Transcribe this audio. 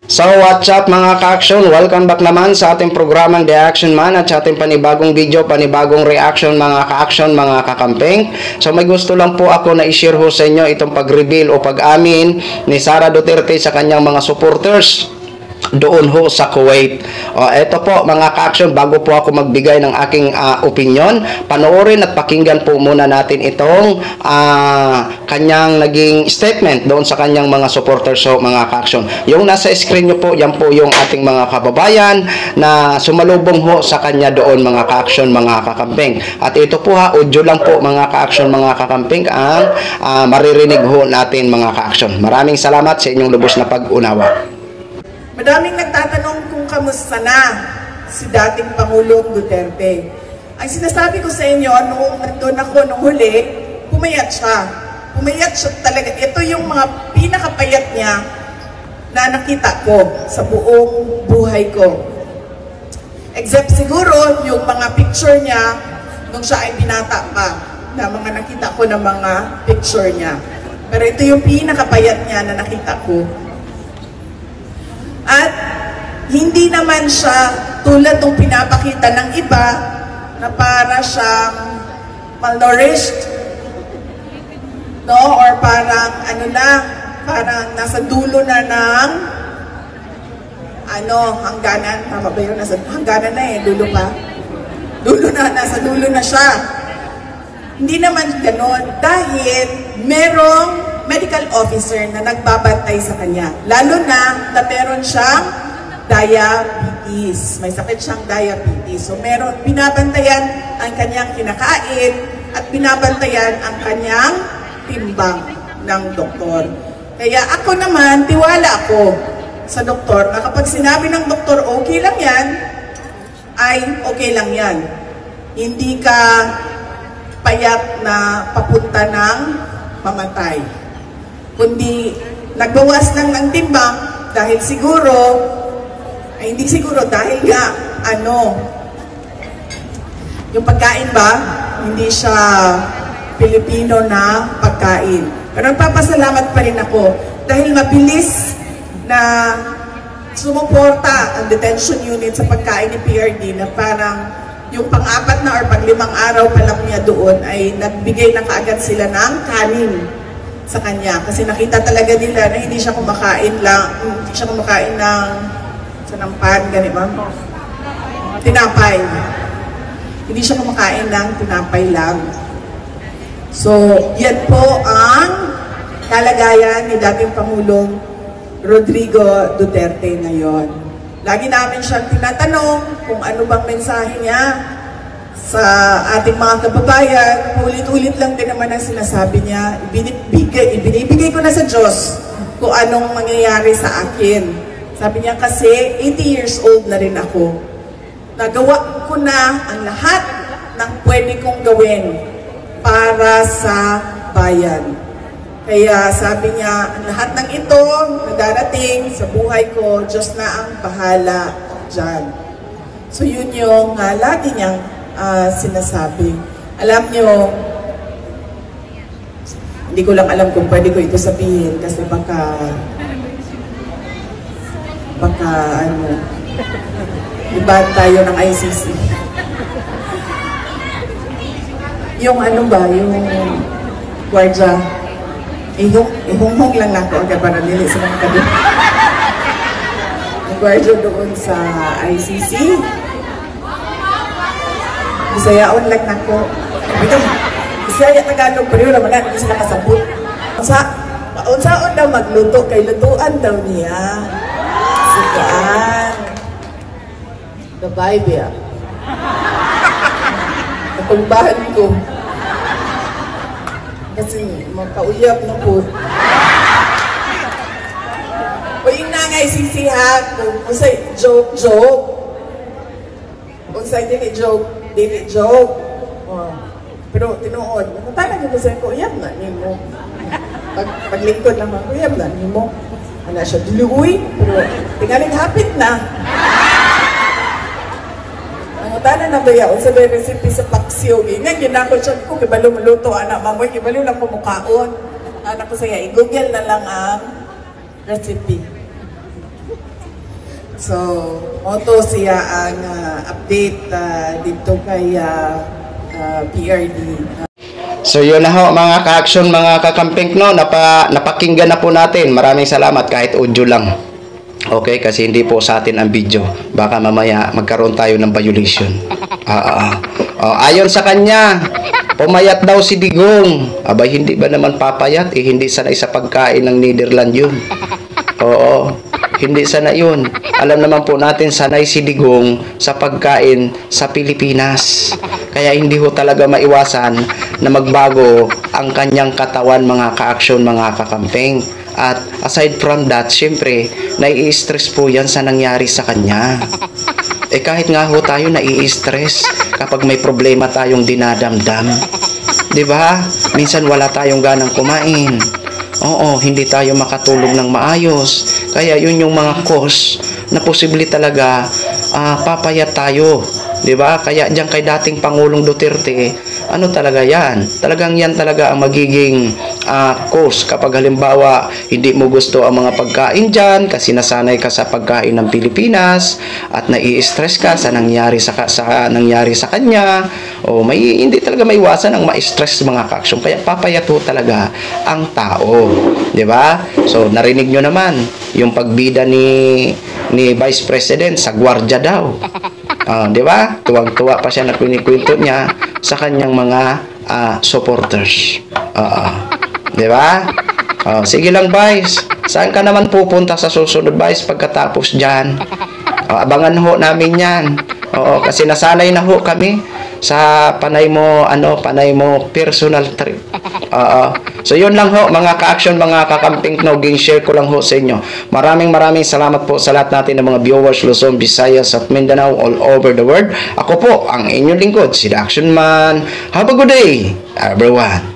So what's up mga ka-action? Welcome back naman sa ating programang The Action Man at sa ating panibagong video, panibagong reaction mga ka-action, mga kakamping. So may gusto lang po ako na i-share ho sa inyo itong pag-reveal o pag-amin ni Sara Duterte sa kanyang mga supporters doon ho sa Kuwait. Ito po mga ka-action, bago po ako magbigay ng aking opinion, panoorin at pakinggan po muna natin itong kanyang naging statement doon sa kanyang mga supporters ho mga ka-action. Yung nasa screen nyo po, yan po yung ating mga kababayan na sumalubong ho sa kanya doon mga ka-action, mga kakamping. At ito po audio lang po mga ka-action, mga kakamping ang maririnig ho natin mga ka-action. Maraming salamat sa inyong lubos na pag-unawa. Madaming nagtatanong kung kamusta na si dating Pangulong Duterte. Ang sinasabi ko sa inyo, noong nandun ako nung huli, pumayat siya. Pumayat siya talaga. Ito yung mga pinakapayat niya na nakita ko sa buong buhay ko. Except siguro yung mga picture niya nung siya ay binata pa, na mga nakita ko ng mga picture niya. Pero ito yung pinakapayat niya na nakita ko. At hindi naman siya tulad ng pinapakita ng iba na para siyang malnourished, no? Or parang ano na, parang nasa dulo na ng hangganan. Tama ba yun? Nasa hangganan na dulo pa. Dulo na, nasa dulo na siya. Hindi naman ganon dahil merong medical officer na nagbabantay sa kanya. Lalo na meron siyang diabetes. May sakit siyang diabetes. So binabantayan ang kanyang kinakain at binabantayan ang kanyang timbang ng doktor. Kaya ako naman, tiwala ako sa doktor na kapag sinabi ng doktor, okay lang yan, ay okay lang yan. Hindi ka payat na papunta ng mamatay. Kundi nagbawas lang ng timbang dahil siguro, ay hindi siguro, dahil nga, yung pagkain ba, hindi siya Pilipino na pagkain. Pero nagpapasalamat pa rin ako dahil mabilis na sumuporta ang detention unit sa pagkain ni PRD na parang yung pang-apat na or pang-limang araw pa lang niya doon ay nagbigay na kaagad sila ng kanin sa kanya. Kasi nakita talaga nila na hindi siya kumakain ng sanampan, ganun ba? Tinapay. Hindi siya kumakain ng tinapay lang. So, yan po ang kalagayan ni dating Pangulong Rodrigo Duterte ngayon. Lagi namin siyang tinatanong kung ano bang mensahe niya sa ating mga kababayan. Ulit-ulit lang din naman ang sinasabi niya. Ibinibigay ko na sa Diyos kung anong mangyayari sa akin. Sabi niya kasi 80 years old na rin ako. Nagawa ko na ang lahat ng pwede kong gawin para sa bayan. Kaya sabi niya, ang lahat ng ito na darating sa buhay ko, Diyos na ang bahala dyan. So yun yung lagi niyang sinasabi. Alam nyo, hindi ko lang alam kung pwede ko ito sabihin kasi baka iba tayo ng ICC. Yung yung gwardya, ihunghong lang ako agad para nili sa mga kadun. Yung gwardya doon sa ICC, Bisayaon lang nako. Ito, Bisaya Tagalog pero naman na hindi sila kasabot. Unsaon daw magluto kay lutuan daw niya. Sigaan. The Bible. Natumbahan ko. Kasi makauyap na po. O yung nangay sisihan kung usay joke. Unsay dili joke. Pero tinuod, tanang ko sa ko, uyab na nimo. Paglingkod naman, uyab na nimo. Ana siya diluoy, pero tingaling hapit na. Ang tanan na baya unsa ba recipe sa paksiw? Nga ginako siya ko kibalo maluto anak mamoy kibalo lang ko mukaon. Anak ko saya i-google na lang ang recipe. So, moto siya ang update dito kay PRD. So yun na ho mga ka-action, mga kakamping, no, napakinggan na po natin. Maraming salamat kahit audio lang. Okay, kasi hindi po sa atin ang video. Baka mamaya magkaroon tayo ng violation. Ayon sa kanya, pumayat daw si Digong. Abay, hindi ba naman papayat? Hindi sanay sa pagkain ng Netherlands yun. Oo, hindi sanay yun. Alam naman po natin, sanay si Digong sa pagkain sa Pilipinas. Kaya hindi ho talaga maiwasan na magbago ang kanyang katawan, mga ka-action, mga kakamping. At aside from that, syempre, nai-stress po yan sa nangyari sa kanya. Kahit nga ho tayo nai-stress kapag may problema tayong dinadamdam. 'Di ba? Minsan wala tayong ganang kumain. Oo, hindi tayo makatulog ng maayos. Kaya yun yung mga cause na posible talaga papayat tayo. 'Di ba? Kaya diyan kay dating Pangulong Duterte, ano talaga yan? Talagang yan talaga ang magiging cause kapag halimbawa hindi mo gusto ang mga pagkain dyan kasi nasanay ka sa pagkain ng Pilipinas at nai-stress ka sa nangyari sa nangyari sa kanya, o hindi talaga maiwasan ang ma-stress, mga ka-action. Kaya papayat ho talaga ang tao, 'di ba? So narinig nyo naman yung pagbida ni Vice President sa gwardiya daw. 'Di ba? Tuwang-tuwa pa siya na kwento niya sa kanyang mga supporters. 'Di ba? Sige lang, Vice. Saan ka naman pupunta sa susunod, Vice, pagkatapos diyan? Abangan ho namin 'yan. Oo, kasi nasanay na ho kami sa panay mo personal trip. So yun lang ho mga ka-action, mga kakamping, share ko lang ho sa inyo. Maraming salamat po sa lahat natin ng mga viewers Luzon, Visayas at Mindanao all over the world. Ako po ang inyong lingkod, si The Action Man. Have a good day, everyone.